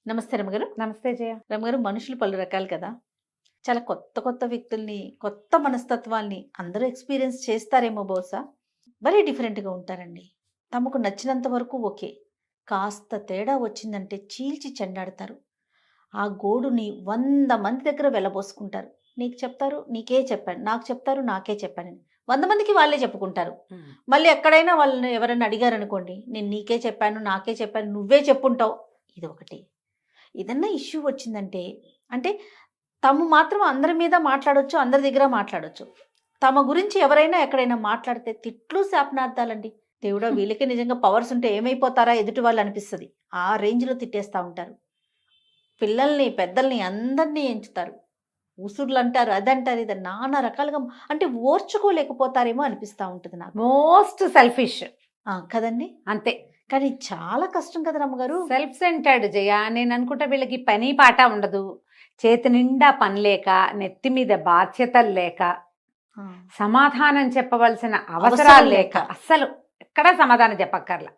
నమస్తే రమగారు. నమస్తే జయ. రమగారు, మనుషులు పలు రకాలు కదా! చాలా కొత్త కొత్త వ్యక్తుల్ని, కొత్త మనస్తత్వాల్ని అందరూ ఎక్స్‌పీరియన్స్ చేస్తారేమో బహుశా. భలే డిఫరెంట్‌గా ఉంటారండి. తమకు నచ్చినంత వరకు ఓకే. కాస్త తేడా వచ్చిందంటే చీల్చి చెండాడతారు. ఆ గోడుని 100 మంది దగ్గర వెళ్లబోసుకుంటారు. నీకు చెప్తారు, నీకే చెప్పాను. నాకు చెప్తారు, నాకే చెప్పానని. 100 మందికి వాళ్ళే చెప్పుకుంటారు. మళ్ళీ ఎక్కడైనా వాళ్ళని ఎవరైనా అడిగారనుకోండి, నేను నీకే చెప్పాను, నాకే చెప్పాను, నువ్వే చెప్పుంటావు. ఇదొకటి. ఏదన్నా ఇష్యూ వచ్చిందంటే అంటే తము మాత్రం అందరి మీద మాట్లాడొచ్చు, అందరి దగ్గర మాట్లాడొచ్చు. తమ గురించి ఎవరైనా ఎక్కడైనా మాట్లాడితే తిట్లు, శాపనార్థాలండి. దేవుడా! వీళ్ళకే నిజంగా పవర్స్ ఉంటే ఏమైపోతారా ఎదుటి వాళ్ళు అనిపిస్తది. ఆ రేంజ్‌లో తిట్టేస్తా ఉంటారు. పిల్లల్ని, పెద్దల్ని అందరిని ఎంచుతారు. ఉసుర్లంటారు, అదంటారు, ఇది నానా రకాలుగా అంటే ఓర్చుకోలేకపోతారేమో అనిపిస్తా ఉంటది నాకు. Most selfish. కదండీ! అంతే. కానీ చాలా కష్టం కదా రమ్మగారు. సెల్ఫ్ సెంటర్డ్ జయ. నేను అనుకుంటా వీళ్ళకి పని పాట ఉండదు, చేతి నిండా పని లేక, నెత్తి మీద బాధ్యతలు లేక, సమాధానం చెప్పవలసిన అవసరాలు లేక, అస్సలు ఎక్కడా సమాధానం చెప్పక్కర్లా.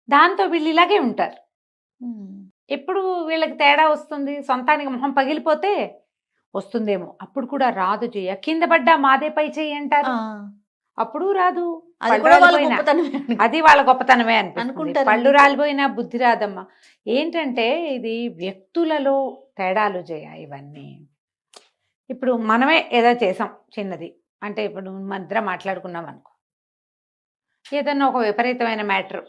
దాంతో వీళ్ళు ఇలాగే ఉంటారు. ఎప్పుడు వీళ్ళకి తేడా వస్తుంది, సొంతానికి మొహం పగిలిపోతే వస్తుందేమో. అప్పుడు కూడా రాదు జయ. కింద పడ్డా మాదే పై చెయ్యి అంటారు. అప్పుడు రాదు. అది వాళ్ళ గొప్పతనమే అనుకుంటారు. పళ్ళు రాలిపోయినా బుద్ధి రాదమ్మా. ఏంటంటే ఇది వ్యక్తులలో తేడాలు జయ. ఇవన్నీ ఇప్పుడు మనమే ఏదో చేసాం చిన్నది అంటే, ఇప్పుడు మధ్య మాట్లాడుకున్నాం అనుకో, ఏదన్నా ఒక విపరీతమైన మ్యాటర్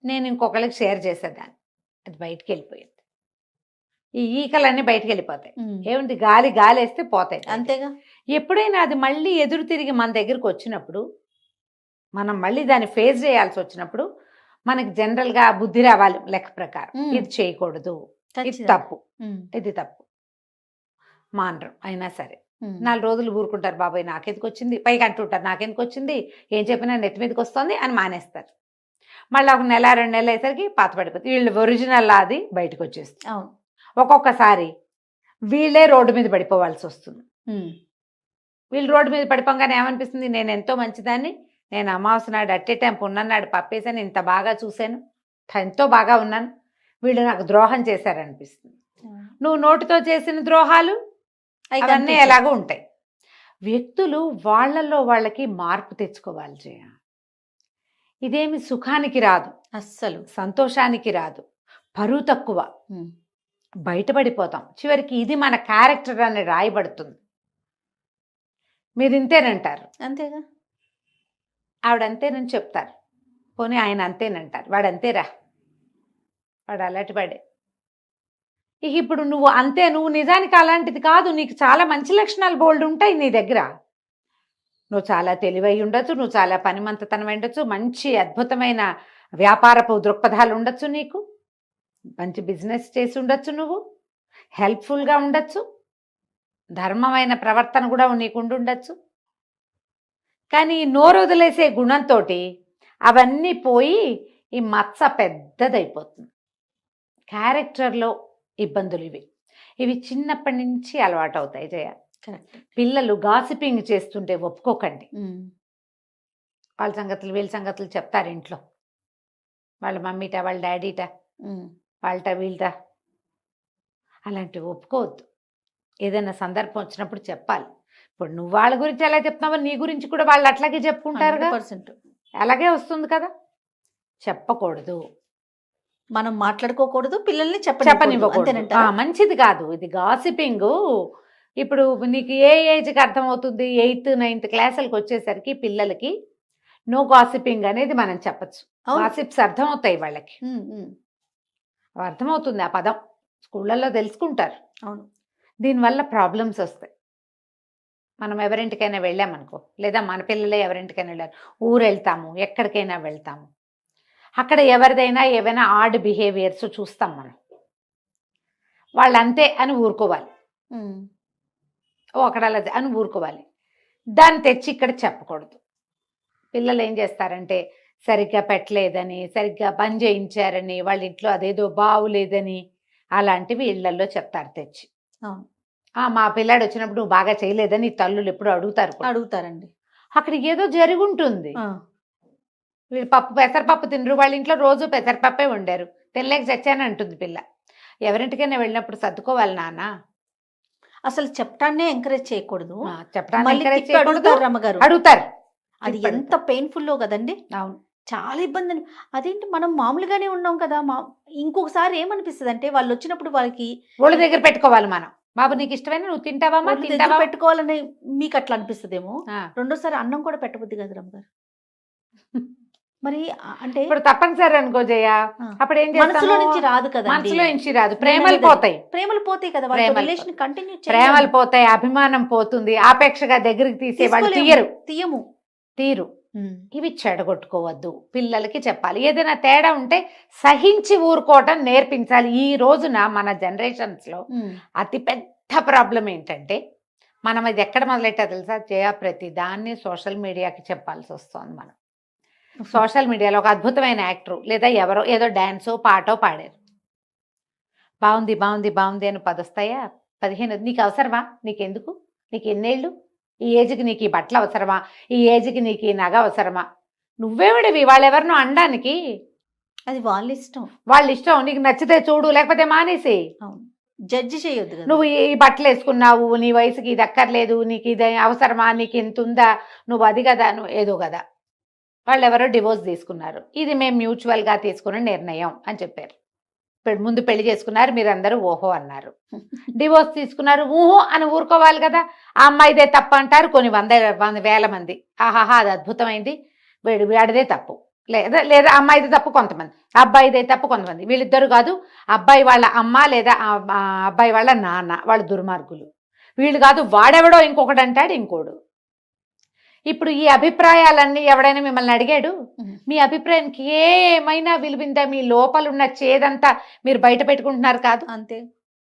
నేను ఇంకొకరికి షేర్ చేసేదాన్ని, అది బయటికి వెళ్ళిపోయింది. ఈ ఈకలన్నీ బయటికి వెళ్ళిపోతాయి. ఏముంది, గాలి గాలి వేస్తే పోతాయి, అంతేగా. ఎప్పుడైనా అది మళ్ళీ ఎదురు తిరిగి మన దగ్గరికి వచ్చినప్పుడు, మనం మళ్ళీ దాన్ని ఫేస్ చేయాల్సి వచ్చినప్పుడు మనకి జనరల్గా బుద్ధి రావాలి లెక్క ప్రకారం. ఇది చేయకూడదు, ఇది తప్పు, ఇది తప్పు. మానరు అయినా సరే 4 రోజులు ఊరుకుంటారు. బాబాయ్ నాకెందుకు వచ్చింది, పైకి అంటుంటారు నాకెందుకు వచ్చింది, ఏం చెప్పినా నెత్తి మీదకి వస్తుంది అని మానేస్తారు. మళ్ళీ ఒక నెల 2 నెలలు అయ్యేసరికి పాత పడిపోతుంది. వీళ్ళు ఒరిజినల్ అది బయటకు వచ్చేస్తుంది. ఒక్కొక్కసారి వీళ్ళే రోడ్డు మీద పడిపోవాల్సి వస్తుంది. వీళ్ళు రోడ్డు మీద పడిపోగానే ఏమనిపిస్తుంది, నేను ఎంతో మంచిదాన్ని, నేను అమావాస్య నాడు అట్టే టైం పున్నన్నాడు పప్పేసాను, ఇంత బాగా చూశాను, ఎంతో బాగా ఉన్నాను, వీళ్ళు నాకు ద్రోహం చేశారనిపిస్తుంది. నువ్వు నోటితో చేసిన ద్రోహాలు అవన్నీ ఎలాగో ఉంటాయి. వ్యక్తులు వాళ్ళల్లో వాళ్ళకి మార్పు తెచ్చుకోవాలి జయ. ఇదేమి సుఖానికి రాదు, అస్సలు సంతోషానికి రాదు, పరువు తక్కువ, బయటపడిపోతాం. చివరికి ఇది మన క్యారెక్టర్ అని రాయబడుతుంది. మీరు ఇంతేనంటారు, అంతేగా. ఆవిడ అంతేనని చెప్తారు, పోనీ ఆయన అంతేనంటారు, వాడు అంతేరా, వాడు అలాంటి వాడే. ఇక ఇప్పుడు నువ్వు అంతే, నువ్వు నిజానికి అలాంటిది కాదు, నీకు చాలా మంచి లక్షణాలు బోల్డ్ ఉంటాయి నీ దగ్గర. నువ్వు చాలా తెలివై ఉండొచ్చు, నువ్వు చాలా పనిమంతతనం ఉండొచ్చు, మంచి అద్భుతమైన వ్యాపారపు దృక్పథాలు ఉండొచ్చు, నీకు మంచి బిజినెస్ చేసి ఉండొచ్చు, నువ్వు హెల్ప్ఫుల్గా ఉండొచ్చు, ధర్మమైన ప్రవర్తన కూడా నీకు ఉండొచ్చు. కానీ నోరు వదిలేసే గుణంతో అవన్నీ పోయి ఈ మచ్చ పెద్దదైపోతుంది. క్యారెక్టర్లో ఇబ్బందులు ఇవి చిన్నప్పటి నుంచి అలవాటు అవుతాయి జయ. పిల్లలు గాసిపింగ్ చేస్తుంటే ఒప్పుకోకండి. వాళ్ళ సంగతులు వీళ్ళ సంగతులు చెప్తారు ఇంట్లో, వాళ్ళ మమ్మీట, వాళ్ళ డాడీట, వాళ్ళట వీళ్ళట, అలాంటివి ఒప్పుకోవద్దు. ఏదైనా సందర్భం వచ్చినప్పుడు చెప్పాలి. ఇప్పుడు నువ్వు వాళ్ళ గురించి ఎలా చెప్తున్నావో నీ గురించి కూడా వాళ్ళు అట్లాగే చెప్పుకుంటారు. అలాగే వస్తుంది కదా. చెప్పకూడదు, మనం మాట్లాడుకోకూడదు, పిల్లల్ని చెప్పనివ్వకూడదు. మంచిది కాదు ఇది గాసిపింగ్. ఇప్పుడు నీకు ఏ ఏజ్కి అర్థమవుతుంది, 8th 9th క్లాసులకు వచ్చేసరికి పిల్లలకి నో గాసిపింగ్ అనేది మనం చెప్పచ్చు. గాసిప్స్ అర్థమవుతాయి వాళ్ళకి, అర్థమవుతుంది ఆ పదం, స్కూళ్ళల్లో తెలుసుకుంటారు. అవును, దీనివల్ల ప్రాబ్లమ్స్ వస్తాయి. మనం ఎవరింటికైనా వెళ్ళామనుకో, లేదా మన పిల్లలే ఎవరింటికైనా వెళ్ళారు, ఊరు వెళ్తాము, ఎక్కడికైనా వెళ్తాము, అక్కడ ఎవరిదైనా ఏవైనా ఆడ్ బిహేవియర్స్ చూస్తాం మనం, వాళ్ళు అంతే అని ఊరుకోవాలి, అక్కడ అలా అని ఊరుకోవాలి. దాన్ని తెచ్చి ఇక్కడ చెప్పకూడదు. పిల్లలు ఏం చేస్తారంటే సరిగ్గా పెట్టలేదని, సరిగ్గా పని చేయించారని, వాళ్ళ ఇంట్లో అదేదో బాగులేదని అలాంటివి ఇళ్లలో చెప్తారు తెచ్చి. మా పిల్లాడు వచ్చినప్పుడు నువ్వు బాగా చేయలేదని తల్లులు ఎప్పుడు అడుగుతారండి. అక్కడ ఏదో జరుగుంటుంది. వీళ్ళు పెసరపప్పు తినరు, వాళ్ళ ఇంట్లో రోజు పెసరపప్పే వండారు, తినలేక చచ్చాను అంటుంది పిల్ల. ఎవరింటికైనా వెళ్ళినప్పుడు సర్దుకోవాలి నాన్న. అసలు చెప్పడాన్నే ఎంకరేజ్ చేయకూడదు. చెప్పడానికి మళ్ళీ encourage తిప్పి చేయకూడదు. అడుగుతారు రమ్మగారు. అడుగుతారు. అది తిప్పి ఎంత పెయిన్ఫుల్లో కదండి. అవును. చాలా ఇబ్బంది. అదేంటి మనం మామూలుగానే ఉన్నాం కదా. ఇంకొకసారి ఏమనిపిస్తుంది అంటే వాళ్ళు వచ్చినప్పుడు వాళ్ళకి ఒళ్ళ దగ్గర పెట్టుకోవాలి మనం. బాబు నీకు ఇష్టమైన నువ్వు తింటావా ఒళ్ళు దగ్గర తింటావా? పెట్టుకోవాలని మీకు అట్లా అనిపిస్తుందేమో. ఆ. రెండోసారి అన్నం కూడా పెట్టబుద్ది కదా రమ్మగారు. మరి అంటే ఇప్పుడు తప్పనిసరి అనుకో జయ, ఆ, అప్పుడు ఏం మనసులో నుంచి చేస్తాము? రాదు కదండి. మనసులో నుంచి రాదు, నేను ప్రేమలు అనేది పోతాయి. ప్రేమలు పోతాయి కదా. వాళ్ళ ప్రేమలు రిలేషన్ కంటిన్యూ ప్రేమలు పోతాయి, అభిమానం పోతుంది, ఆపేక్షగా దగ్గరికి తీసే వాళ్ళు తీయము. తీరు. ఇవి చెడగొట్టుకోవద్దు, పిల్లలకి చెప్పాలి. ఏదైనా తేడా ఉంటే సహించి ఊరుకోవటం నేర్పించాలి. ఈ రోజున మన జనరేషన్స్ లో అతి పెద్ద ప్రాబ్లం ఏంటంటే, మనం ఇది ఎక్కడ మొదలెట్టా తెలుసా జయ? ప్రతి దాన్ని సోషల్ మీడియాకి చెప్పాల్సి వస్తుంది. మనం సోషల్ మీడియాలో ఒక అద్భుతమైన యాక్టర్ లేదా ఎవరో ఏదో డాన్సో పాటో పాడారు, బాగుంది బాగుంది బాగుంది అని 10 వస్తాయా? 15. నీకు అవసరమా? నీకెందుకు? నీకు ఎన్నేళ్ళు? ఈ ఏజ్కి నీకు ఈ బట్టలు అవసరమా? ఈ ఏజ్కి నీకు ఈ నగ అవసరమా? నువ్వేవిడివి వాళ్ళెవరినో అనడానికి? అది వాళ్ళ ఇష్టం. వాళ్ళ ఇష్టం. నీకు నచ్చితే చూడు, లేకపోతే మానేసి. జడ్జి చేయొద్దు. నువ్వు ఈ బట్టలు వేసుకున్నావు, నీ వయసుకి ఇది అక్కర్లేదు, నీకు ఇది అవసరమా, నీకు ఇంత ఉందా, నువ్వు అది కదా, నువ్వు ఏదో కదా. వాళ్ళు ఎవరో డివోర్స్ తీసుకున్నారు, ఇది మేము మ్యూచువల్గా తీసుకున్న నిర్ణయం అని చెప్పారు. ముందు పెళ్లి చేసుకున్నారు, మీరందరూ ఓహో అన్నారు. డివోర్స్ తీసుకున్నారు, ఊహో అని ఊరుకోవాలి కదా. ఆ అమ్మాయిదే తప్పు అంటారు కొన్ని వేల మంది. ఆహాహా అది అద్భుతమైంది, వాడిదే తప్పు, లేదా లేదా అమ్మాయిదే తప్పు కొంతమంది, అబ్బాయిదే తప్పు కొంతమంది. వీళ్ళిద్దరు కాదు, అబ్బాయి వాళ్ళ అమ్మ లేదా అబ్బాయి వాళ్ళ నాన్న వాళ్ళు దుర్మార్గులు, వీళ్ళు కాదు వాడెవడో ఇంకొకటి అంటాడు ఇంకోడు. ఇప్పుడు ఈ అభిప్రాయాలన్నీ ఎవడైనా మిమ్మల్ని అడిగాడు? మీ అభిప్రాయానికి ఏమైనా విలువిందా? మీ లోపల ఉన్న చేదంతా మీరు బయట పెట్టుకుంటున్నారు కాదు. అంతే.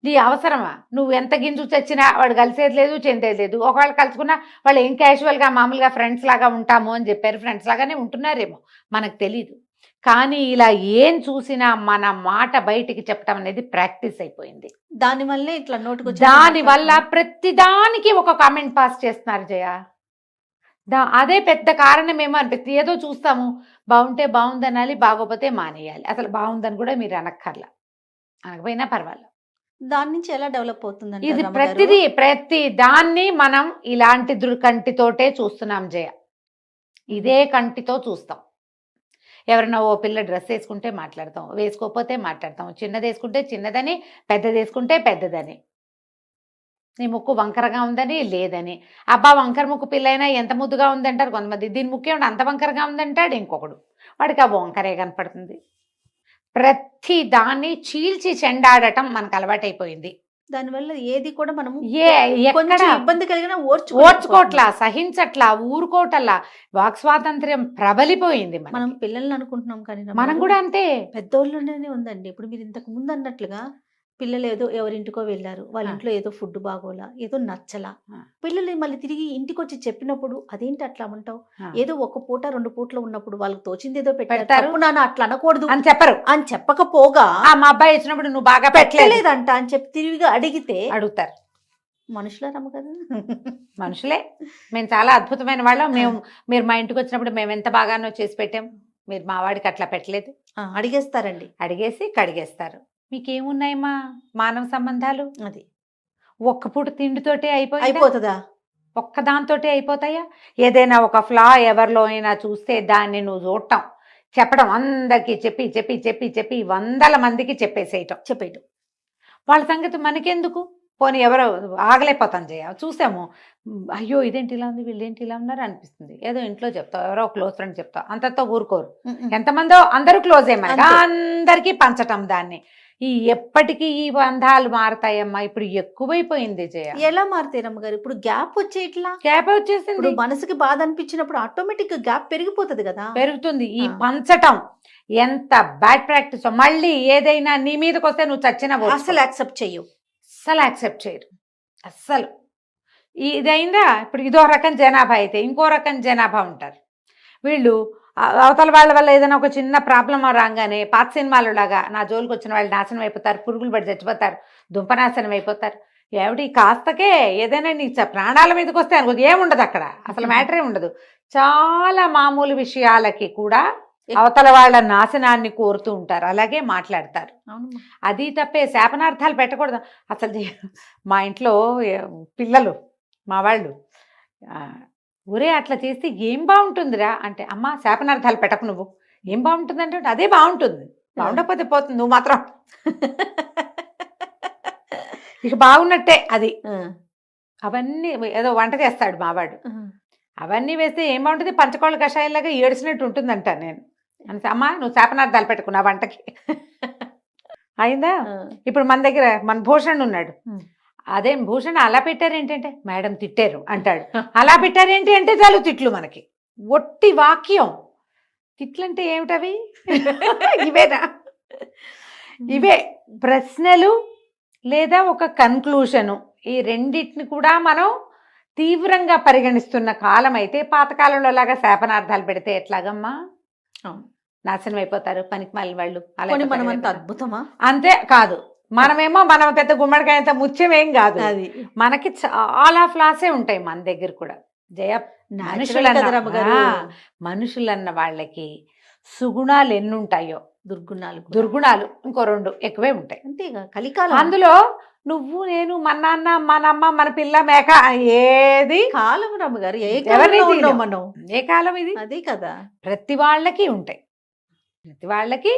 నీ అవసరమా? నువ్వు ఎంత గింజు చచ్చినా వాడు కలిసేది లేదు, చెందేది లేదు. ఒకవేళ కలుసుకున్నా వాళ్ళు ఏం క్యాజువల్గా మామూలుగా ఫ్రెండ్స్ లాగా ఉంటాము అని చెప్పారు. ఫ్రెండ్స్ లాగానే ఉంటున్నారేమో, మనకు తెలీదు. కానీ ఇలా ఏం చూసినా మన మాట బయటికి చెప్పడం అనేది ప్రాక్టీస్ అయిపోయింది. దానివల్లే ఇట్లా నోటుకు దానివల్ల ప్రతిదానికి ఒక కామెంట్ పాస్ చేస్తున్నారు జయ. అదే పెద్ద కారణమేమో అనిపిస్తుంది. ఏదో చూస్తాము, బాగుంటే బాగుంది అనాలి, బాగోపోతే మానేయాలి. అసలు బాగుందని కూడా మీరు అనక్కర్లా, అనకపోయినా పర్వాలేదు. దాని నుంచి ఎలా డెవలప్ అవుతుంది? ఇది ప్రతి దాన్ని మనం ఇలాంటి కంటితోటే చూస్తున్నాం జయ. ఇదే కంటితో చూస్తాం. ఎవరైనా ఓ పిల్ల డ్రెస్ వేసుకుంటే మాట్లాడతాం, వేసుకోకపోతే మాట్లాడతాం. చిన్నది వేసుకుంటే చిన్నదని, పెద్దది వేసుకుంటే పెద్దదని, నీ ముక్కు వంకరగా ఉందని లేదని. అబ్బా వంకర ముక్కు పిల్లైనా ఎంత ముద్దుగా ఉందంటారు కొంతమంది. దీని ముక్కు ఏమిటి అంత వంకరగా ఉందంటాడు ఇంకొకడు. వాడికి ఆ వంకరే కనపడుతుంది. ప్రతి దాన్ని చీల్చి చెండాడటం మనకు అలవాటైపోయింది. దానివల్ల ఏది కూడా మనము ఇబ్బంది కలిగినా ఓర్చుకోవట్లా, సహించట్లా, ఊరుకోవట్లా. వాక్ స్వాతంత్ర్యం ప్రబలిపోయింది. మనం పిల్లల్ని అనుకుంటున్నాం కానీ మనం కూడా అంతే. పెద్దోళ్ళలోనే ఉందండి. ఇప్పుడు మీరు ఇంతకు ముందు అన్నట్లుగా పిల్లలు ఏదో ఎవరింటికో వెళ్ళారు, వాళ్ళ ఇంట్లో ఏదో ఫుడ్ బాగోలా, ఏదో నచ్చలా, పిల్లలు మళ్ళీ తిరిగి ఇంటికి వచ్చి చెప్పినప్పుడు అదేంటి అట్లా ఉంటావు, ఏదో ఒక పూట 2 పూటలు ఉన్నప్పుడు వాళ్ళకి తోచింది ఏదో పెట్టారు, నాన్న అట్లా అనకూడదు అని చెప్పరు. అని చెప్పకపోగా మా అబ్బాయి వచ్చినప్పుడు నువ్వు బాగా పెట్టలేదంట అని చెప్పి తిరిగి అడిగితే అడుగుతారు. మనుషులే రమ్మ కదా. మనుషులే. మేము చాలా అద్భుతమైన వాళ్ళం. మీరు మా ఇంటికి వచ్చినప్పుడు మేము ఎంత బాగానో చేసి పెట్టాం, మీరు మా వాడికి అట్లా పెట్టలేదు. అడిగేస్తారండి, అడిగేసి కడిగేస్తారు. మీకేమున్నాయమ్మా మానవ సంబంధాలు? అది ఒక్క పూట తిండితోటే అయిపోతుందా? ఒక్కదాంతోటే అయిపోతాయా? ఏదైనా ఒక ఫ్లా ఎవరిలో అయినా చూస్తే దాన్ని నువ్వు చూడటం, చెప్పడం, అందరికీ చెప్పి చెప్పి చెప్పి చెప్పి 100 మందికి చెప్పేయటం. వాళ్ళ సంగతి మనకెందుకు? పోనీ ఎవరో ఆగలేకపోతాం జయ. చూసాము, అయ్యో ఇదేంటి ఇలా ఉంది, వీళ్ళేంటి ఇలా ఉన్నారు అనిపిస్తుంది. ఏదో ఇంట్లో చెప్తావు, ఎవరో క్లోజ్ ఫ్రెండ్ చెప్తావు, అంతతో ఊరుకోరు. ఎంతమందో అందరూ క్లోజ్ ఏమన్నా అందరికీ పంచటం దాన్ని. ఎప్పటికీ ఈ బంధాలు మారతాయమ్మా. ఇప్పుడు ఎక్కువైపోయింది జయ. ఎలా మారుతాయి రమ్మగారు? ఇప్పుడు గ్యాప్ వచ్చేసింది. మనసుకి బాధ అనిపించినప్పుడు ఆటోమేటిక్ గా గ్యాప్ పెరిగిపోతుంది కదా. పెరుగుతుంది. ఈ పంచటం ఎంత బ్యాడ్ ప్రాక్టీస్. మళ్ళీ ఏదైనా నీ మీదకి వస్తే నువ్వు చచ్చినా అసలు యాక్సెప్ట్ చేయరు. అస్సలు. ఇదైందా? ఇప్పుడు ఇదో రకం జనాభా అయితే ఇంకో రకం జనాభా ఉంటారు. వీళ్ళు అవతల వాళ్ళ వల్ల ఏదైనా ఒక చిన్న ప్రాబ్లం రాగానే పాత సినిమాలు లాగా నా జోలికి వచ్చిన వాళ్ళు నాశనం అయిపోతారు, పురుగులు పడి చచ్చిపోతారు, దుంపనాశనం అయిపోతారు. ఏమిటి కాస్తకే ఏదైనా నీ ప్రాణాల మీదకి వస్తే అనుకో ఏముండదు అక్కడ, అసలు మ్యాటరే ఉండదు. చాలా మామూలు విషయాలకి కూడా అవతల వాళ్ళ నాశనాన్ని కోరుతూ ఉంటారు, అలాగే మాట్లాడతారు. అవునమ్మా. అది తప్పే, శాపనార్థాలు పెట్టకూడదు అసలు. మా ఇంట్లో పిల్లలు మా వాళ్ళు ఒరే అట్లా చేస్తే ఏం బాగుంటుందిరా అంటే, అమ్మ శాపనార్థాలు పెట్టకు, నువ్వు ఏం బాగుంటుంది అంటే అదే బాగుంటుంది, బాగుండకపోతే పోతుంది, నువ్వు మాత్రం ఇక బాగున్నట్టే అది. అవన్నీ ఏదో వంట చేస్తాడు మావాడు, అవన్నీ వేస్తే ఏం బాగుంటుంది, పంచకోళ్ళ కషాయంలాగా ఏడ్చినట్టు ఉంటుందంట. నేను అంటే, అమ్మ నువ్వు శాపనార్థాలు పెట్టుకున్నా వంటకి అయిందా. ఇప్పుడు మన దగ్గర మన భూషణ్ ఉన్నాడు, అదే భూషణ్ అలా పెట్టారు ఏంటంటే మేడం తిట్టారు అంటాడు, అలా పెట్టారేంటి అంటే చాలు తిట్లు. మనకి ఒట్టి వాక్యం తిట్లంటే ఏమిటవి? ఇవేనా? ఇవే ప్రశ్నలు లేదా ఒక కన్క్లూషను. ఈ రెండింటిని కూడా మనం తీవ్రంగా పరిగణిస్తున్న కాలం అయితే, పాతకాలంలో లాగా శాపనార్థాలు పెడితే ఎట్లాగమ్మా? నాశనం అయిపోతారు పనికి మాలిన వాళ్ళు. అలాగే మనం అంత అద్భుతమా? అంతే కాదు, మనమేమో మనం పెద్ద గుమ్మడికాయంత ముత్యమేం కాదు, అది మనకి చాలా ఫ్లాసే ఉంటాయి మన దగ్గర కూడా. జయ మనుషులన్న వాళ్ళకి సుగుణాలు ఎన్నుంటాయో దుర్గుణాలు ఇంకో 2 ఎక్కువే ఉంటాయి. అంతేగా కలికాలం. అందులో నువ్వు నేను మన నాన్న మన అమ్మ మన పిల్ల మేక ఏది కాలం రమ్మగారు, మనం ఏ కాలం ఇది? అదే కదా, ప్రతి వాళ్ళకి ఉంటాయి, ప్రతి వాళ్ళకి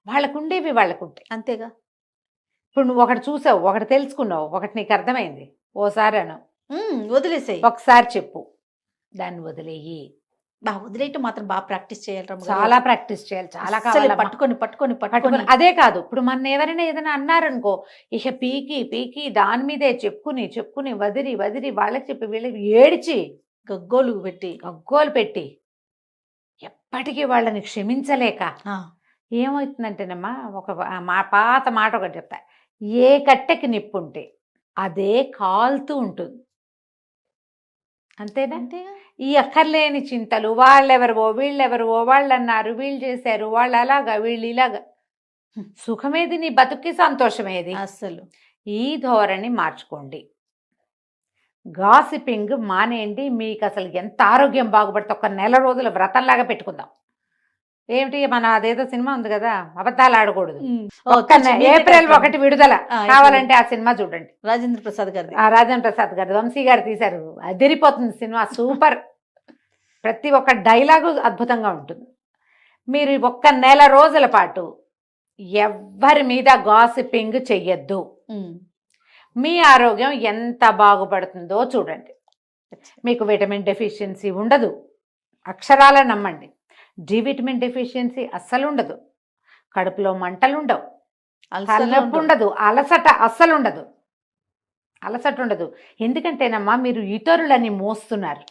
వాళ్ళకుండేవి వాళ్ళకుంటాయి. అంతేగా. ఇప్పుడు నువ్వు ఒకటి చూసావు, ఒకటి తెలుసుకున్నావు, ఒకటి నీకు అర్థమైంది, ఓసారి అను వదిలేసేయి, ఒకసారి చెప్పు, దాన్ని వదిలేయి. వదిలేయటం మాత్రం బాగా ప్రాక్టీస్ చేయాలి, చాలా ప్రాక్టీస్ చేయాలి, చాలా కావాలి. పట్టుకొని అదే కాదు, ఇప్పుడు మన ఎవరైనా ఏదైనా అన్నారనుకో, ఇక పీకి దాని మీదే చెప్పుకుని వదిలి వాళ్ళకి చెప్పి వీళ్ళకి ఏడిచి గగ్గోలు పెట్టి ఎప్పటికీ వాళ్ళని క్షమించలేక ఏమవుతుందంటేనమ్మా, మా పాత మాట ఒకటి చెప్తా, ఏ కట్టెకి నిప్పుంటే అదే కాలుతూ ఉంటుంది. అంతేనా? ఈ అక్కర్లేని చింతలు, వాళ్ళెవరో వీళ్ళెవరో, వాళ్ళు అన్నారు వీళ్ళు చేశారు, వాళ్ళు అలాగా వీళ్ళు ఇలాగా, సుఖమేది నీ బతుక్కి, సంతోషమేది అస్సలు. ఈ ధోరణి మార్చుకోండి, గాసిపింగ్ మానేయండి. మీకు అసలు ఎంత ఆరోగ్యం బాగుపడితే ఒక నెల రోజుల వ్రతంలాగా పెట్టుకుందాం. ఏమిటి మన అదేదో సినిమా ఉంది కదా, అబద్ధాలు ఆడకూడదు, ఏప్రిల్ 1 విడుదల, కావాలంటే ఆ సినిమా చూడండి. రాజేంద్ర ప్రసాద్ గారు వంశీ గారు తీశారు, అదిరిపోతుంది సినిమా, సూపర్. ప్రతి ఒక్క డైలాగు అద్భుతంగా ఉంటుంది. మీరు 1 నెల రోజుల పాటు ఎవ్వరి మీద గాసిపింగ్ చెయ్యొద్దు, మీ ఆరోగ్యం ఎంత బాగుపడుతుందో చూడండి. మీకు విటమిన్ డెఫిషియన్సీ ఉండదు, అక్షరాల నమ్మండి. డి విటమిన్ డెఫిషియన్సీ అస్సలు ఉండదు, కడుపులో మంటలు ఉండవు, తలనొప్పి ఉండదు, అలసట అస్సలు ఉండదు, ఎందుకంటేనమ్మా మీరు ఇతరులని మోస్తున్నారు.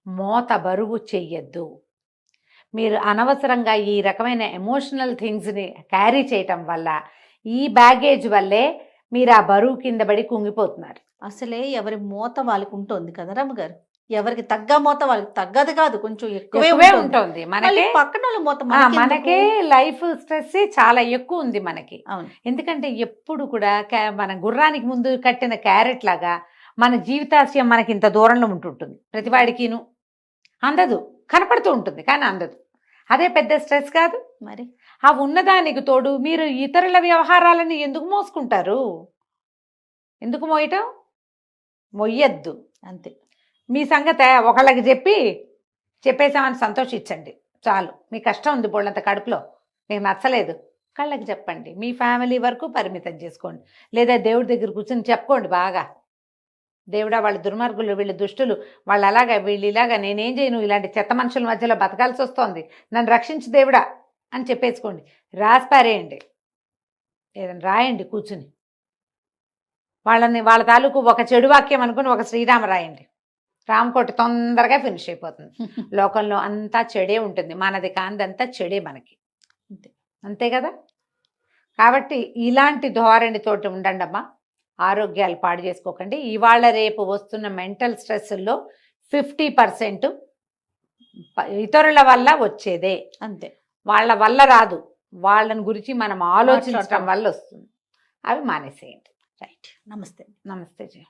మోత బరువు చెయ్యొద్దు. మీరు అనవసరంగా ఈ రకమైన ఎమోషనల్ థింగ్స్ని క్యారీ చేయటం వల్ల, ఈ బ్యాగేజ్ వల్లే మీరు ఆ బరువు కింద పడి కుంగిపోతున్నారు. అసలే ఎవరి మోత వాళ్ళకి ఉంటుంది కదా రమ్మగారు, ఎవరికి తగ్గ మోత వాళ్ళకి తగ్గదు కాదు, కొంచెం ఎక్కువే ఉంటుంది. మనకి పక్కన మోత మనకే లైఫ్ స్ట్రెస్ చాలా ఎక్కువ ఉంది మనకి. ఎందుకంటే ఎప్పుడు కూడా మన గుర్రానికి ముందు కట్టిన క్యారెట్ లాగా మన జీవితాశయం మనకి ఇంత దూరంలో ఉంటుంటుంది. ప్రతివాడికిను అందదు, కనపడుతూ ఉంటుంది కానీ అందదు. అదే పెద్ద స్ట్రెస్ కాదు మరి. ఆ ఉన్నదానికి తోడు మీరు ఇతరుల వ్యవహారాలను ఎందుకు మోసుకుంటారు? ఎందుకు మోయటం? మొయ్యద్దు అంతే. మీ సంగతి ఒకళ్ళకి చెప్పేసామని సంతోషించండి చాలు. మీ కష్టం ఉంది బోళ్ళంత కడుపులో, మీకు నచ్చలేదు, కళ్ళకి చెప్పండి. మీ ఫ్యామిలీ వరకు పరిమితం చేసుకోండి, లేదా దేవుడి దగ్గర కూర్చొని చెప్పుకోండి బాగా, దేవుడా వాళ్ళు దుర్మార్గులు, వీళ్ళు దుష్టులు, వాళ్ళు అలాగా వీళ్ళు ఇలాగా, నేనేం చేయను, ఇలాంటి చెత్త మనుషుల మధ్యలో బతకాల్సి వస్తోంది, నన్ను రక్షించు దేవుడా అని చెప్పేసుకోండి. రాసిపారేయండి, ఏదైనా రాయండి కూర్చుని, వాళ్ళ తాలూకు ఒక చెడు వాక్యం అనుకుని ఒక శ్రీరామ రాయండి, రామకోటి తొందరగా ఫినిష్ అయిపోతుంది. లోకంలో అంతా చెడే ఉంటుంది, మనది కాందంతా చెడే మనకి, అంతే కదా. కాబట్టి ఇలాంటి ధోరణితోటి ఉండండి అమ్మా, ఆరోగ్యాలు పాడు చేసుకోకండి. ఇవాళ రేపు వస్తున్న మెంటల్ స్ట్రెస్లో 50% ఇతరుల వల్ల వచ్చేదే, అంతే. వాళ్ళ వల్ల రాదు, వాళ్ళని గురించి మనం ఆలోచించడం వల్ల వస్తుంది. అవి మానేసేయండి. రైట్. నమస్తే. నమస్తే జయ.